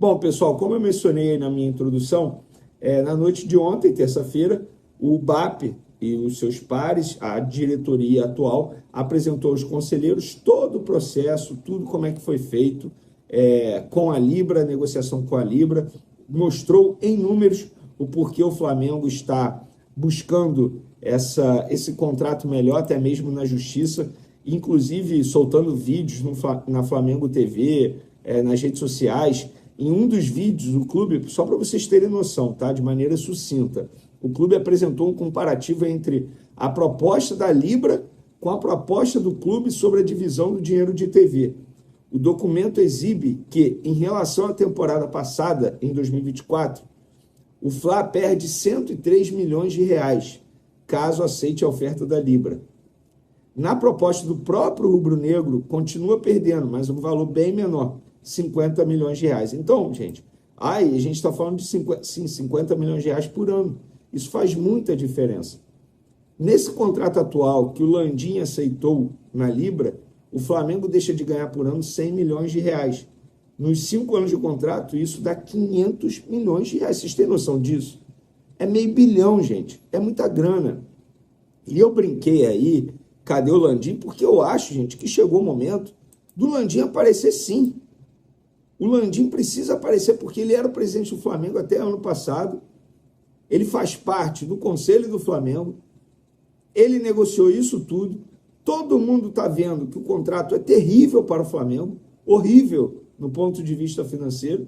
Bom, pessoal, como eu mencionei na minha introdução, na noite de ontem, terça-feira, o BAP e os seus pares, a diretoria atual, apresentou aos conselheiros todo o processo, tudo como é que foi feito com a Libra, a negociação com a Libra, mostrou em números o porquê o Flamengo está buscando esse contrato melhor, até mesmo na justiça, inclusive soltando vídeos na Flamengo TV, nas redes sociais. Em um dos vídeos, o clube, só para vocês terem noção, tá? De maneira sucinta, o clube apresentou um comparativo entre a proposta da Libra com a proposta do clube sobre a divisão do dinheiro de TV. O documento exibe que, em relação à temporada passada, em 2024, o Fla perde 103 milhões de reais, caso aceite a oferta da Libra. Na proposta do próprio rubro-negro, continua perdendo, mas um valor bem menor, 50 milhões de reais. Então, gente, a gente está falando de 50 milhões de reais por ano. Isso faz muita diferença. Nesse contrato atual que o Landim aceitou na Libra, o Flamengo deixa de ganhar por ano 100 milhões de reais. Nos 5 anos de contrato, isso dá 500 milhões de reais. Vocês têm noção disso? É meio bilhão, gente. É muita grana. E eu brinquei aí, cadê o Landim? Porque eu acho, gente, que chegou o momento do Landim aparecer sim. O Landim precisa aparecer porque ele era o presidente do Flamengo até ano passado. Ele faz parte do Conselho do Flamengo. Ele negociou isso tudo. Todo mundo está vendo que o contrato é terrível para o Flamengo, horrível no ponto de vista financeiro,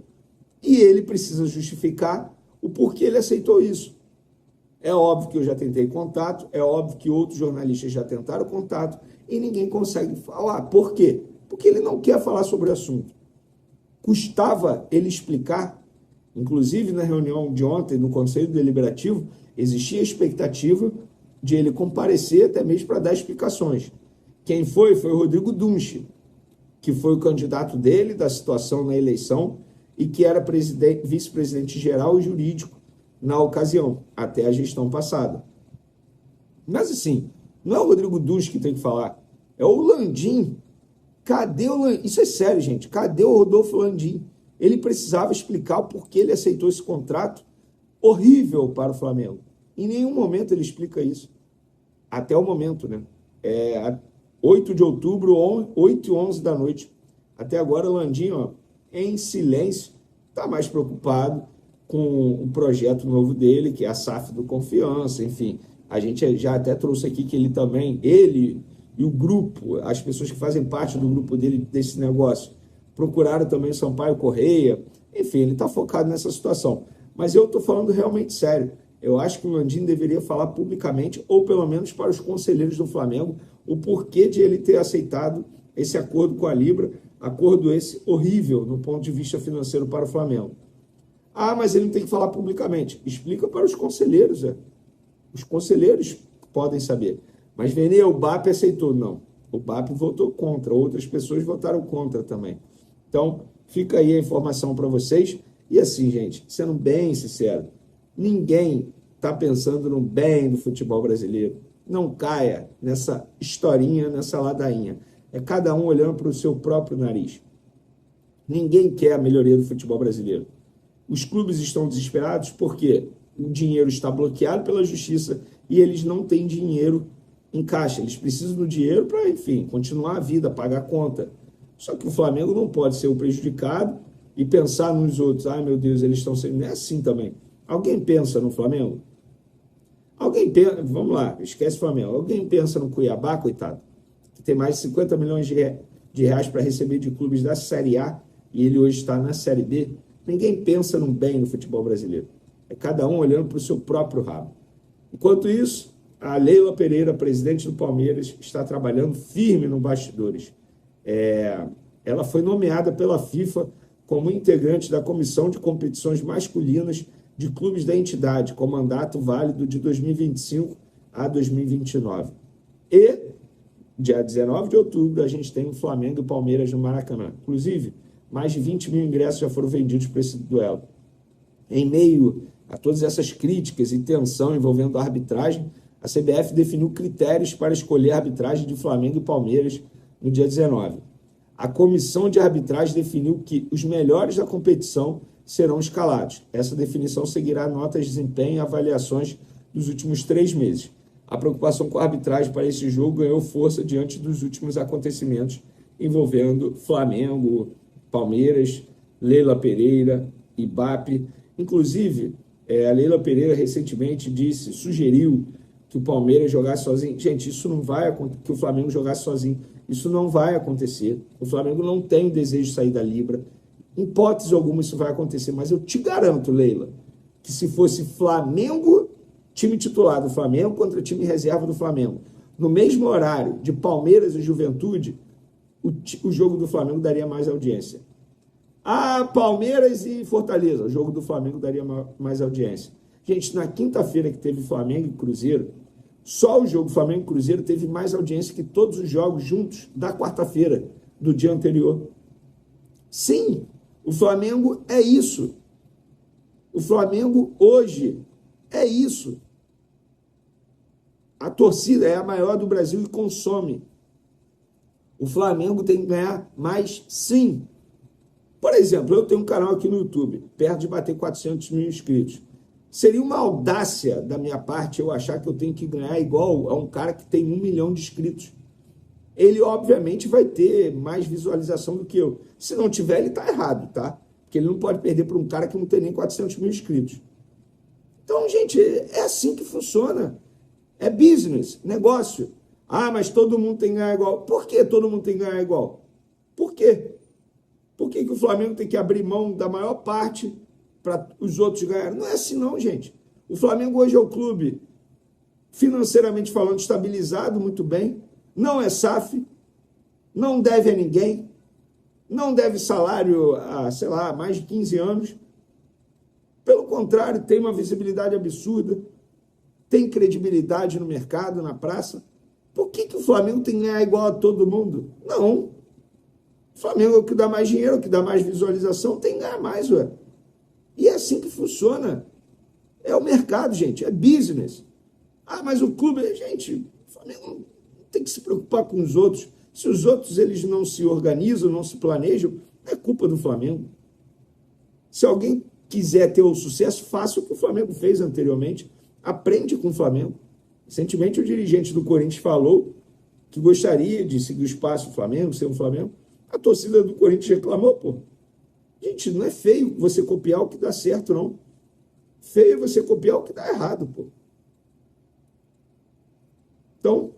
e ele precisa justificar o porquê ele aceitou isso. É óbvio que eu já tentei contato, é óbvio que outros jornalistas já tentaram contato, e ninguém consegue falar. Por quê? Porque ele não quer falar sobre o assunto. Custava ele explicar, inclusive na reunião de ontem, no Conselho Deliberativo, existia a expectativa de ele comparecer até mesmo para dar explicações. Quem foi o Rodrigo Dunche, que foi o candidato dele da situação na eleição e que era vice-presidente geral e jurídico na ocasião, até a gestão passada. Mas assim, não é o Rodrigo Dunche que tem que falar, é o Landim. Cadê o Landim? Isso é sério, gente. Cadê o Rodolfo Landim? Ele precisava explicar o porquê ele aceitou esse contrato horrível para o Flamengo. Em nenhum momento ele explica isso. Até o momento, né? 8 de outubro, 8h11 da noite. Até agora o Landim, em silêncio, está mais preocupado com o projeto novo dele, que é a SAF do Confiança, enfim. A gente já até trouxe aqui que ele e o grupo, as pessoas que fazem parte do grupo dele, desse negócio, procuraram também o Sampaio Correia. Enfim, ele está focado nessa situação. Mas eu estou falando realmente sério. Eu acho que o Landim deveria falar publicamente, ou pelo menos para os conselheiros do Flamengo, o porquê de ele ter aceitado esse acordo com a Libra, acordo esse horrível no ponto de vista financeiro para o Flamengo. Ah, mas ele não tem que falar publicamente. Explica para os conselheiros. Os conselheiros podem saber. Mas, Vene, o BAP aceitou. Não. O BAP votou contra. Outras pessoas votaram contra também. Então, fica aí a informação para vocês. E assim, gente, sendo bem sincero, ninguém está pensando no bem do futebol brasileiro. Não caia nessa historinha, nessa ladainha. É cada um olhando para o seu próprio nariz. Ninguém quer a melhoria do futebol brasileiro. Os clubes estão desesperados porque o dinheiro está bloqueado pela justiça e eles não têm dinheiro em caixa. Eles precisam do dinheiro para, enfim, continuar a vida, pagar a conta. Só que o Flamengo não pode ser o prejudicado e pensar nos outros. Ai, meu Deus, eles estão sendo... Não é assim também. Alguém pensa no Flamengo? Alguém pensa... Vamos lá, esquece o Flamengo. Alguém pensa no Cuiabá, coitado? Que tem mais de 50 milhões de reais para receber de clubes da Série A e ele hoje está na Série B. Ninguém pensa no bem no futebol brasileiro. É cada um olhando para o seu próprio rabo. Enquanto isso, a Leila Pereira, presidente do Palmeiras, está trabalhando firme no bastidores. Ela foi nomeada pela FIFA como integrante da Comissão de Competições Masculinas de Clubes da entidade, com mandato válido de 2025 a 2029. E, dia 19 de outubro, a gente tem o Flamengo e o Palmeiras no Maracanã. Inclusive, mais de 20 mil ingressos já foram vendidos para esse duelo. Em meio a todas essas críticas e tensão envolvendo a arbitragem, a CBF definiu critérios para escolher a arbitragem de Flamengo e Palmeiras no dia 19. A comissão de arbitragem definiu que os melhores da competição serão escalados. Essa definição seguirá notas de desempenho e avaliações dos últimos 3 meses. A preocupação com a arbitragem para esse jogo ganhou força diante dos últimos acontecimentos envolvendo Flamengo, Palmeiras, Leila Pereira, IBAP. Inclusive, a Leila Pereira recentemente sugeriu que o Palmeiras jogasse sozinho. Gente, isso não vai acontecer, que o Flamengo jogasse sozinho. Isso não vai acontecer. O Flamengo não tem o desejo de sair da Libra. Em hipótese alguma isso vai acontecer, mas eu te garanto, Leila, que se fosse Flamengo, time titular do Flamengo contra time reserva do Flamengo, no mesmo horário de Palmeiras e Juventude, o jogo do Flamengo daria mais audiência. Palmeiras e Fortaleza, o jogo do Flamengo daria mais audiência. Gente, na quinta-feira que teve Flamengo e Cruzeiro, só o jogo Flamengo e Cruzeiro teve mais audiência que todos os jogos juntos da quarta-feira, do dia anterior. Sim, o Flamengo é isso. O Flamengo hoje é isso. A torcida é a maior do Brasil e consome. O Flamengo tem que ganhar mais, sim. Por exemplo, eu tenho um canal aqui no YouTube, perto de bater 400 mil inscritos. Seria uma audácia da minha parte eu achar que eu tenho que ganhar igual a um cara que tem 1 milhão de inscritos. Ele, obviamente, vai ter mais visualização do que eu. Se não tiver, ele está errado, tá? Porque ele não pode perder para um cara que não tem nem 400 mil inscritos. Então, gente, é assim que funciona. É business, negócio. Mas todo mundo tem que ganhar igual. Por que todo mundo tem que ganhar igual? Por quê? Por que o Flamengo tem que abrir mão da maior parte para os outros ganharem? Não é assim não, gente. O Flamengo hoje é o clube, financeiramente falando, estabilizado muito bem, não é SAF, não deve a ninguém, não deve salário há, sei lá, mais de 15 anos. Pelo contrário, tem uma visibilidade absurda, tem credibilidade no mercado, na praça. Por que o Flamengo tem que ganhar igual a todo mundo? Não. O Flamengo é o que dá mais dinheiro, é o que dá mais visualização, tem que ganhar mais, ué. E é assim que funciona. É o mercado, gente, é business. Mas o clube, gente, o Flamengo não tem que se preocupar com os outros. Se os outros eles não se organizam, não se planejam, é culpa do Flamengo. Se alguém quiser ter o sucesso, faça o que o Flamengo fez anteriormente. Aprende com o Flamengo. Recentemente, o dirigente do Corinthians falou que gostaria de seguir o espaço do Flamengo, ser um Flamengo. A torcida do Corinthians reclamou, pô. Gente, não é feio você copiar o que dá certo, não. Feio é você copiar o que dá errado, pô. Então,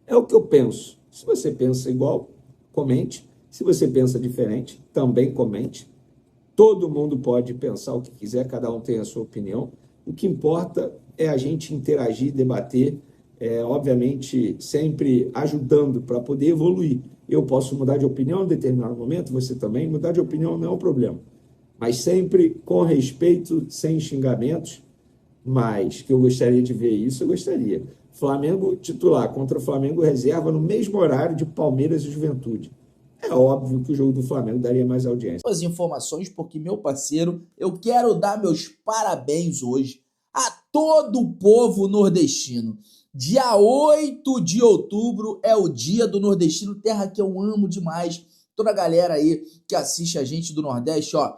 é o que eu penso. Se você pensa igual, comente. Se você pensa diferente, também comente. Todo mundo pode pensar o que quiser, cada um tem a sua opinião. O que importa é a gente interagir, debater, obviamente sempre ajudando para poder evoluir. Eu posso mudar de opinião em determinado momento, você também. Mudar de opinião não é um problema. Mas sempre com respeito, sem xingamentos. Mas que eu gostaria de ver isso, eu gostaria. Flamengo titular contra o Flamengo reserva no mesmo horário de Palmeiras e Juventude. É óbvio que o jogo do Flamengo daria mais audiência. As informações, porque, meu parceiro, eu quero dar meus parabéns hoje a todo o povo nordestino. Dia 8 de outubro é o dia do nordestino, terra que eu amo demais. Toda a galera aí que assiste a gente do Nordeste, ó,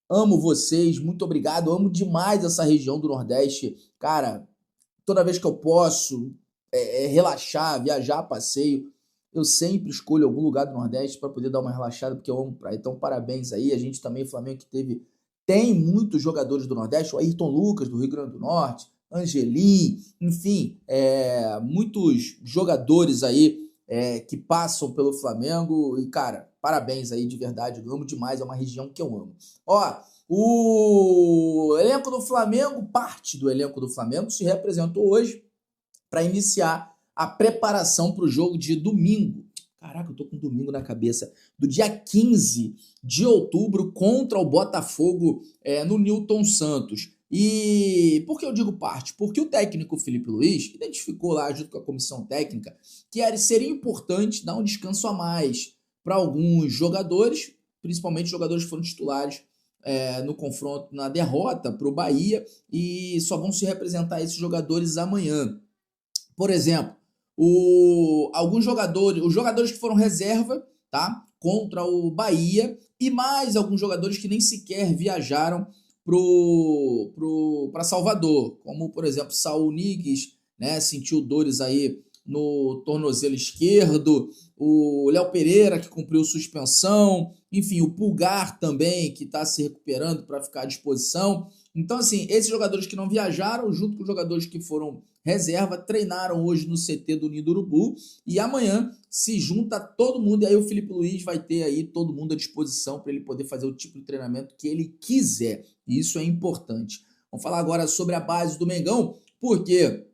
amo vocês, muito obrigado, amo demais essa região do Nordeste. Cara, toda vez que eu posso relaxar, viajar, passeio, eu sempre escolho algum lugar do Nordeste para poder dar uma relaxada, porque eu amo praia. Então, parabéns aí. A gente também, Flamengo, que tem muitos jogadores do Nordeste, o Ayrton Lucas, do Rio Grande do Norte, Angelim, enfim, muitos jogadores aí que passam pelo Flamengo. E, cara, parabéns aí, de verdade. Eu amo demais, é uma região que eu amo. Ó, o elenco do Flamengo, parte do elenco do Flamengo, se representou hoje para iniciar a preparação para o jogo de domingo. Caraca, eu tô com domingo na cabeça. Do dia 15 de outubro contra o Botafogo no Newton Santos. E por que eu digo parte? Porque o técnico Felipe Luiz identificou lá, junto com a comissão técnica, que seria importante dar um descanso a mais para alguns jogadores, principalmente jogadores que foram titulares no confronto, na derrota para o Bahia, e só vão se representar esses jogadores amanhã. Por exemplo, Alguns jogadores, os jogadores que foram reserva, tá? Contra o Bahia, e mais alguns jogadores que nem sequer viajaram para Salvador, como por exemplo Saul Niguez, né? Sentiu dores aí no tornozelo esquerdo, o Léo Pereira que cumpriu suspensão, enfim, o Pulgar também que está se recuperando para ficar à disposição. Então, assim, esses jogadores que não viajaram, junto com os jogadores que foram reserva, treinaram hoje no CT do Ninho do Urubu e amanhã se junta todo mundo e aí o Felipe Luiz vai ter aí todo mundo à disposição para ele poder fazer o tipo de treinamento que ele quiser. E isso é importante. Vamos falar agora sobre a base do Mengão, porque,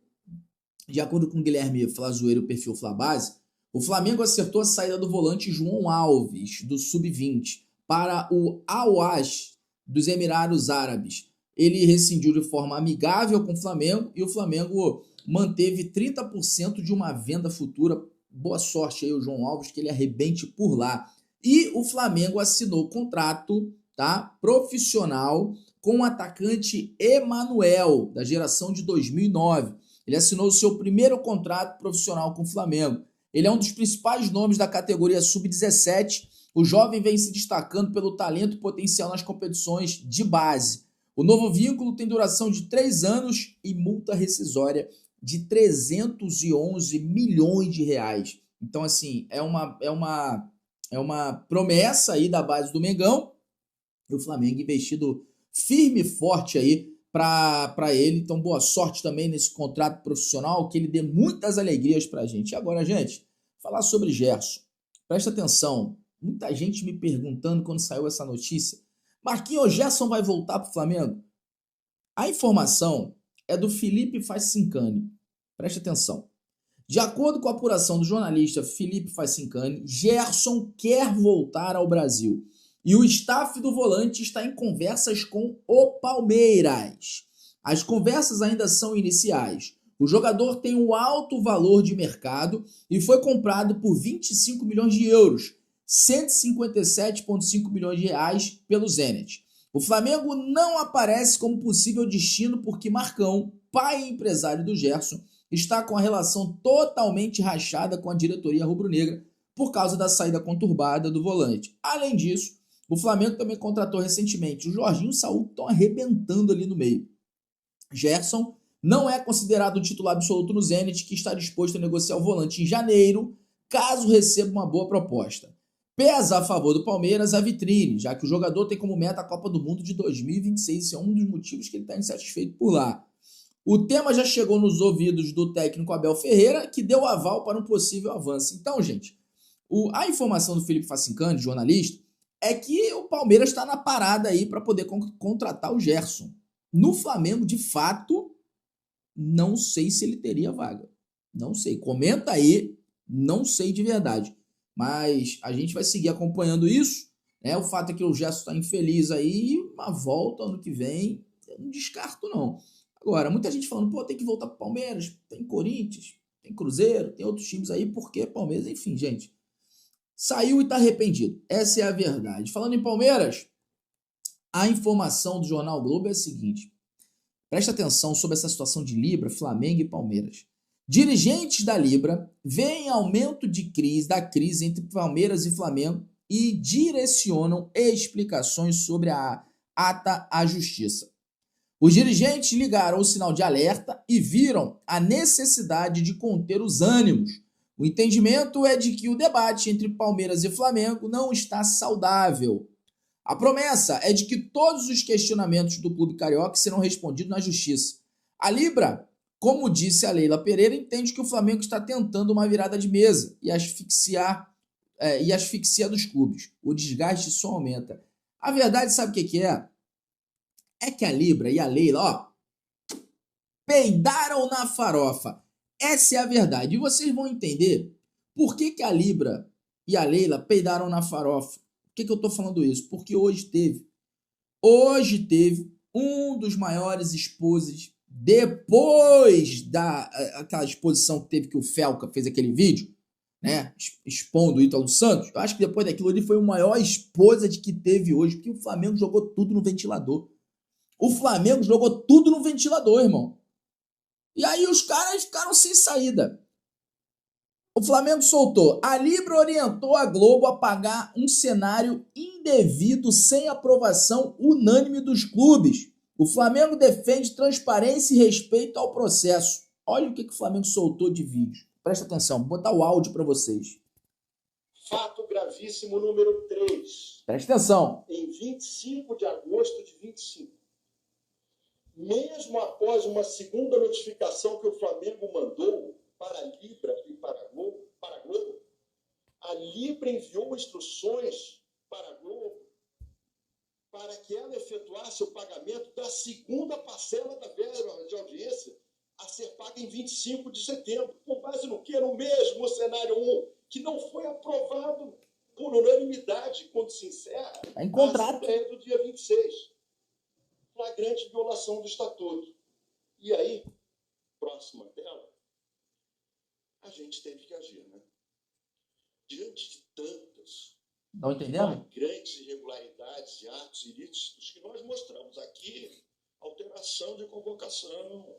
de acordo com o Guilherme Flazoeiro, o perfil Flabase, o Flamengo acertou a saída do volante João Alves, do Sub-20, para o Al-Wash dos Emirados Árabes. Ele rescindiu de forma amigável com o Flamengo e o Flamengo manteve 30% de uma venda futura. Boa sorte aí o João Alves, que ele arrebente por lá. E o Flamengo assinou contrato, tá, profissional com o atacante Emanuel, da geração de 2009. Ele assinou o seu primeiro contrato profissional com o Flamengo. Ele é um dos principais nomes da categoria Sub-17. O jovem vem se destacando pelo talento e potencial nas competições de base. O novo vínculo tem duração de 3 anos e multa rescisória de 311 milhões de reais. Então, assim, é uma promessa aí da base do Mengão. E o Flamengo investido firme e forte aí para ele. Então, boa sorte também nesse contrato profissional, que ele dê muitas alegrias para a gente. E agora, gente, falar sobre Gerson. Presta atenção. Muita gente me perguntando quando saiu essa notícia. Marquinhos, Gerson vai voltar para o Flamengo? A informação é do Felipe Facincani. Preste atenção. De acordo com a apuração do jornalista Felipe Facincani, Gerson quer voltar ao Brasil. E o staff do volante está em conversas com o Palmeiras. As conversas ainda são iniciais. O jogador tem um alto valor de mercado e foi comprado por 25 milhões de euros. 157,5 milhões de reais pelo Zenit. O Flamengo não aparece como possível destino porque Marcão, pai e empresário do Gerson, está com a relação totalmente rachada com a diretoria rubro-negra por causa da saída conturbada do volante. Além disso, o Flamengo também contratou recentemente o Jorginho e o Saul, que estão arrebentando ali no meio. Gerson não é considerado o titular absoluto no Zenit, que está disposto a negociar o volante em janeiro, caso receba uma boa proposta. Pesa a favor do Palmeiras a vitrine, já que o jogador tem como meta a Copa do Mundo de 2026. Esse é um dos motivos que ele está insatisfeito por lá. O tema já chegou nos ouvidos do técnico Abel Ferreira, que deu aval para um possível avanço. Então, gente, a informação do Felipe Facincani, jornalista, é que o Palmeiras está na parada aí para poder contratar o Gerson. No Flamengo, de fato, não sei se ele teria vaga. Não sei. Comenta aí, não sei de verdade. Mas a gente vai seguir acompanhando isso, né? O fato é que o Gerson está infeliz aí, uma volta ano que vem, eu não descarto não. Agora, muita gente falando, pô, tem que voltar para o Palmeiras, tem Corinthians, tem Cruzeiro, tem outros times aí, porque Palmeiras, enfim, gente, saiu e está arrependido. Essa é a verdade. Falando em Palmeiras, a informação do Jornal Globo é a seguinte, presta atenção sobre essa situação de Libra, Flamengo e Palmeiras. Dirigentes da Libra veem aumento da crise entre Palmeiras e Flamengo e direcionam explicações sobre a ata à justiça. Os dirigentes ligaram o sinal de alerta e viram a necessidade de conter os ânimos. O entendimento é de que o debate entre Palmeiras e Flamengo não está saudável. A promessa é de que todos os questionamentos do clube carioca serão respondidos na justiça. A Libra, como disse a Leila Pereira, entende que o Flamengo está tentando uma virada de mesa e asfixia dos clubes. O desgaste só aumenta. A verdade, sabe o que é? É que a Libra e a Leila, peidaram na farofa. Essa é a verdade. E vocês vão entender por que a Libra e a Leila peidaram na farofa. Por que eu estou falando isso? Porque hoje teve um dos maiores exposes depois daquela exposição que teve que o Felca fez aquele vídeo, né, expondo o Ítalo Santos. Eu acho que depois daquilo ali foi o maior exposed que teve hoje, porque o Flamengo jogou tudo no ventilador. O Flamengo jogou tudo no ventilador, irmão. E aí os caras ficaram sem saída. O Flamengo soltou. A Libra orientou a Globo a pagar um cenário indevido sem aprovação unânime dos clubes. O Flamengo defende transparência e respeito ao processo. Olha o que o Flamengo soltou de vídeo. Presta atenção, vou botar o áudio para vocês. Fato gravíssimo número 3. Presta atenção. Em 25 de agosto de 25. Mesmo após uma segunda notificação que o Flamengo mandou para a Libra e para a Globo, a Libra enviou instruções para a Globo para que ela efetuasse o pagamento da segunda parcela da verba de audiência a ser paga em 25 de setembro. Com base no quê? No mesmo cenário 1, que não foi aprovado por unanimidade quando se encerra Em contrato. a Assembleia do dia 26. Flagrante violação do Estatuto. E aí, próxima tela, a gente teve que agir, né? Diante de tantas Estão entendendo? flagrantes irregularidades e atos ilícitos que nós mostramos aqui, alteração de convocação,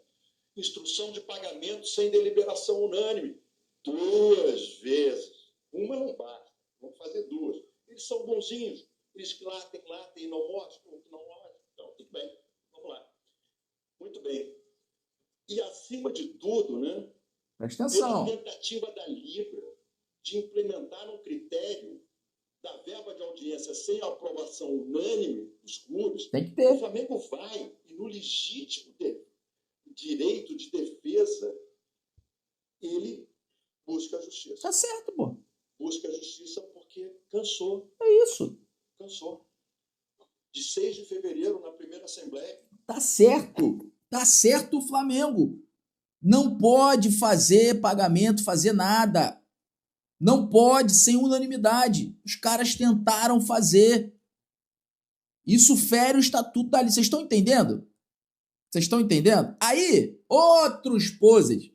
instrução de pagamento sem deliberação unânime, 2 vezes. Uma não basta, vamos fazer 2. Eles são bonzinhos, eles que latem e não mostram, que não mostram. Então, tudo bem, vamos lá. Muito bem. E, acima de tudo, né, Presta pela atenção. tentativa da Libra de implementar um critério da verba de audiência sem a aprovação unânime dos clubes, Tem que o ter. Flamengo vai, e no legítimo direito de defesa, ele busca a justiça. Tá certo, pô. Busca a justiça porque cansou. É isso. Cansou. De 6 de fevereiro, na primeira Assembleia. Tá certo. Tá certo o Flamengo. Não pode fazer pagamento, fazer nada. Não pode sem unanimidade. Os caras tentaram fazer. Isso fere o estatuto da Liga. Vocês estão entendendo? Vocês estão entendendo? Aí, outros poses.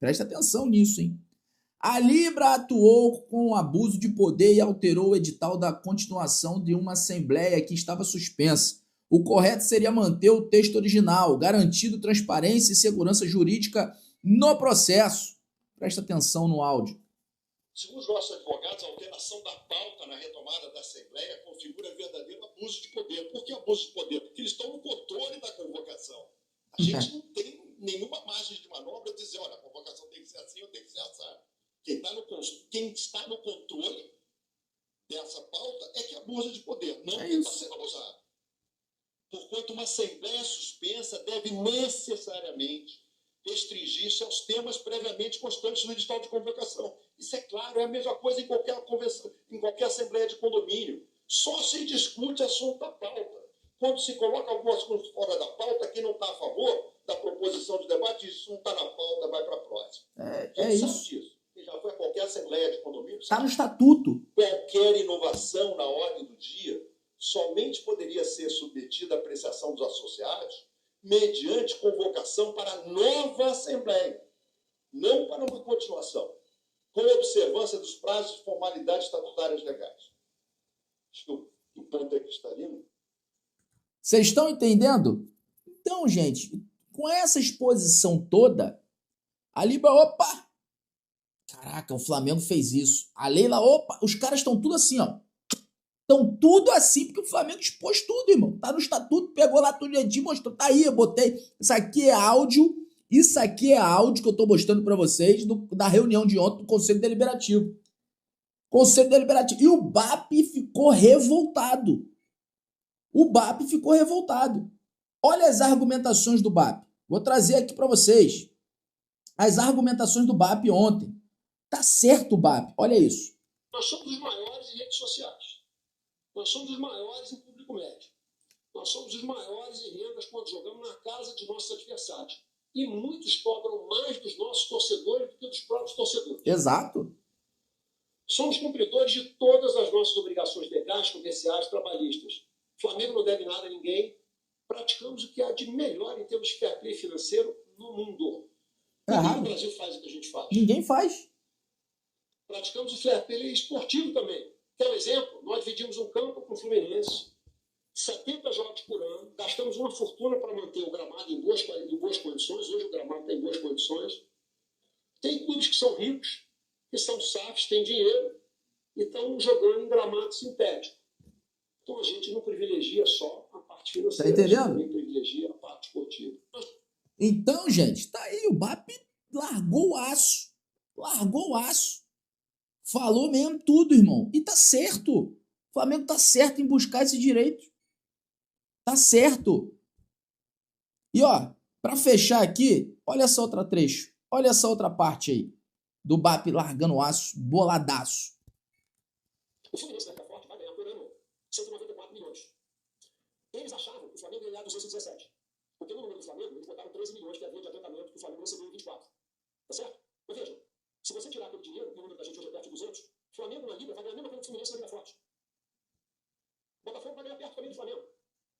Presta atenção nisso, hein? A Libra atuou com abuso de poder e alterou o edital da continuação de uma assembleia que estava suspensa. O correto seria manter o texto original, garantindo transparência e segurança jurídica no processo. Presta atenção no áudio. Segundo os nossos advogados, a alteração da pauta na retomada da Assembleia configura verdadeiro abuso de poder. Por que abuso de poder? Porque eles estão no controle da convocação. A gente não tem nenhuma margem de manobra de dizer, olha, a convocação tem que ser assim ou tem que ser assado. Quem está no controle dessa pauta é que abusa de poder, não quem está sendo abusado. Porquanto uma Assembleia suspensa deve necessariamente restringir-se aos temas previamente constantes no edital de convocação. Isso é claro, é a mesma coisa em qualquer convenção, em qualquer Assembleia de condomínio. Só se discute assunto da pauta. Quando se coloca algum assunto fora da pauta, quem não está a favor da proposição de debate, isso não está na pauta, vai para a próxima. É isso. Sabe disso. Quem já foi a qualquer Assembleia de condomínio Está sabe. no estatuto. Qualquer inovação na ordem do dia somente poderia ser submetida à apreciação dos associados mediante convocação para nova Assembleia, não para uma continuação, com observância dos prazos e formalidades estatutárias legais. Acho que o ponto é cristalino. Vocês estão entendendo? Então, gente, com essa exposição toda, a Libra, opa! Caraca, o Flamengo fez isso. A Leila, opa! Os caras estão tudo assim, ó. Estão tudo assim, porque o Flamengo expôs tudo, irmão. Tá no estatuto, pegou lá tudo direitinho, mostrou. Tá aí, eu botei. Isso aqui é áudio que eu tô mostrando pra vocês da reunião de ontem do Conselho Deliberativo. Conselho Deliberativo. E o BAP ficou revoltado. Olha as argumentações do BAP. Vou trazer aqui pra vocês. As argumentações do BAP ontem. Tá certo, BAP. Olha isso. Nós somos os maiores em redes sociais. Nós somos os maiores em público médio. Nós somos os maiores em rendas quando jogamos na casa de nossos adversários. E muitos cobram mais dos nossos torcedores do que dos próprios torcedores. Exato. Somos cumpridores de todas as nossas obrigações legais, comerciais, trabalhistas. O Flamengo não deve nada a ninguém. Praticamos o que há de melhor em termos de fair play financeiro no mundo. Ninguém no Brasil faz o que a gente faz. Ninguém faz. Praticamos o fair play esportivo também. Quer um exemplo? Nós dividimos um campo com o Fluminense, 70 jogos por ano, gastamos uma fortuna para manter o gramado em boas condições. Hoje o gramado está em boas condições. Tem clubes que são ricos que são SAFs, têm dinheiro e estão jogando em gramado sintético. Então a gente não privilegia só a parte financeira, Tá entendendo? a gente também privilegia a parte esportiva. Então, gente, tá aí, o BAP largou o aço. Largou o aço. Falou mesmo tudo, irmão. E tá certo. O Flamengo tá certo em buscar esse direito. Tá certo. E ó, pra fechar aqui, olha essa outra trecho. Olha essa outra parte aí. Do BAP largando o aço, boladaço. O Fluminense da Forte vai ganhar por ano 194 milhões. Eles achavam que o Flamengo ia ganhar 217. Porque no número do Flamengo, eles botaram 13 milhões que havia de adiantamento que o Flamengo recebeu em 24. Tá certo? Mas veja, se você tirar aquele dinheiro, e o número da gente hoje é perto de 200, o Flamengo na Liga vai ganhar a mesma coisa que o Fluminense na Liga Forte. O Botafogo vai ganhar perto também do Flamengo.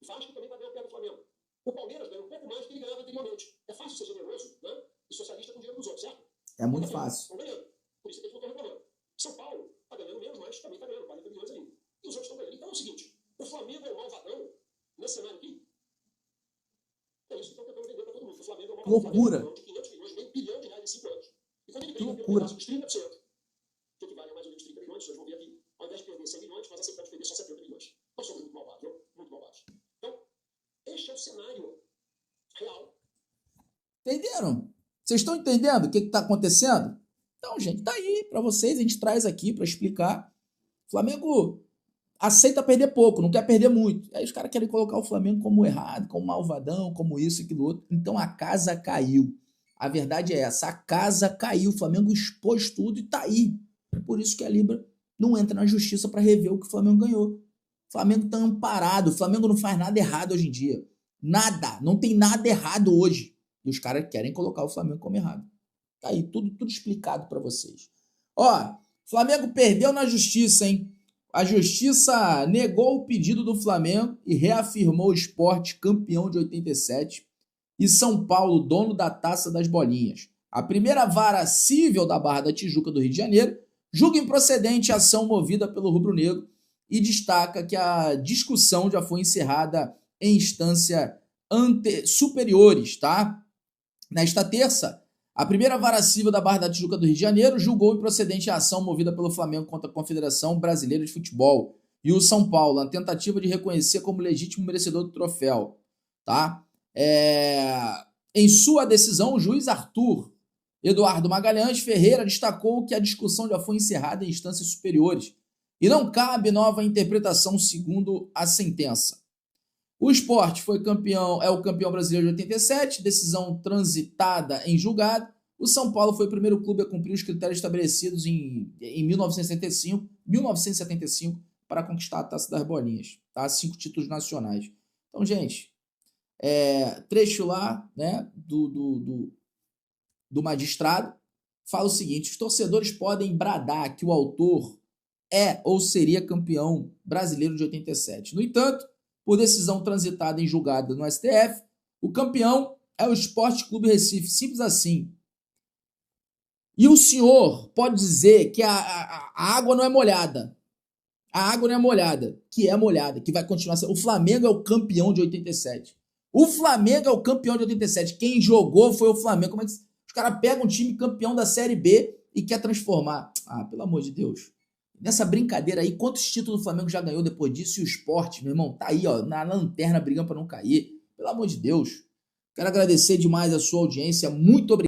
O Vasco também vai ganhar perto do Flamengo. O Palmeiras ganha um pouco mais do que ele ganhava anteriormente. É fácil ser generoso, né? E socialista com o dinheiro dos outros, certo? É muito fácil. Estão ganhando. Por isso que eles não estão reclamando. São Paulo está ganhando menos, mas também está ganhando 40 milhões ali. E os outros estão ganhando. Então é o seguinte, o Flamengo é o malvadão nesse cenário aqui. É isso que estão tentando vender para todo mundo. O Flamengo é o malvadão. Loucura. De 500 milhões, meio bilhão de reais em 5 anos. E quando ele Que briga pelo loucura. pedaço dos 30%, que equivale a mais ou menos 30 milhões, vocês vão ver aqui, ao invés de perder 100 milhões, nós aceitamos perder só 70 milhões. Nós somos muito malvados, viu? Muito malvados. Então, este é o cenário real. Entenderam? Vocês estão entendendo o que está acontecendo? Então, gente, tá aí para vocês. A gente traz aqui para explicar. O Flamengo aceita perder pouco, não quer perder muito. Aí os caras querem colocar o Flamengo como errado, como malvadão, como isso e aquilo outro. Então a casa caiu. A verdade é essa, a casa caiu. O Flamengo expôs tudo e tá aí. Por isso que a Libra não entra na justiça para rever o que o Flamengo ganhou. O Flamengo tá amparado. O Flamengo não faz nada errado hoje em dia. Nada. Não tem nada errado hoje. E os caras querem colocar o Flamengo como errado. Tá aí, tudo explicado para vocês. Ó, Flamengo perdeu na justiça, hein? A justiça negou o pedido do Flamengo e reafirmou o Sport campeão de 87 e São Paulo dono da Taça das Bolinhas. A primeira vara civil da Barra da Tijuca do Rio de Janeiro julga improcedente a ação movida pelo rubro-negro e destaca que a discussão já foi encerrada em instância superiores, tá? Nesta terça, a primeira vara civil da Barra da Tijuca do Rio de Janeiro julgou improcedente a ação movida pelo Flamengo contra a Confederação Brasileira de Futebol e o São Paulo, na tentativa de reconhecer como legítimo merecedor do troféu. Tá? Em sua decisão, o juiz Arthur Eduardo Magalhães Ferreira destacou que a discussão já foi encerrada em instâncias superiores e não cabe nova interpretação segundo a sentença. O Sport é o campeão brasileiro de 87, decisão transitada em julgado. O São Paulo foi o primeiro clube a cumprir os critérios estabelecidos em 1975 para conquistar a Taça das Bolinhas, tá? 5 títulos nacionais. Então, gente, trecho lá, né, do magistrado fala o seguinte: os torcedores podem bradar que o autor é ou seria campeão brasileiro de 87. No entanto, por decisão transitada em julgado no STF, o campeão é o Esporte Clube Recife, simples assim. E o senhor pode dizer que a água não é molhada. A água não é molhada, que é molhada, que vai continuar sendo. O Flamengo é o campeão de 87. O Flamengo é o campeão de 87. Quem jogou foi o Flamengo. Como é que os caras pegam um time campeão da Série B e quer transformar? Ah, pelo amor de Deus. Nessa brincadeira aí, quantos títulos o Flamengo já ganhou depois disso? E o Sport, meu irmão, tá aí, ó, na lanterna brigando para não cair. Pelo amor de Deus. Quero agradecer demais a sua audiência. Muito obrigado.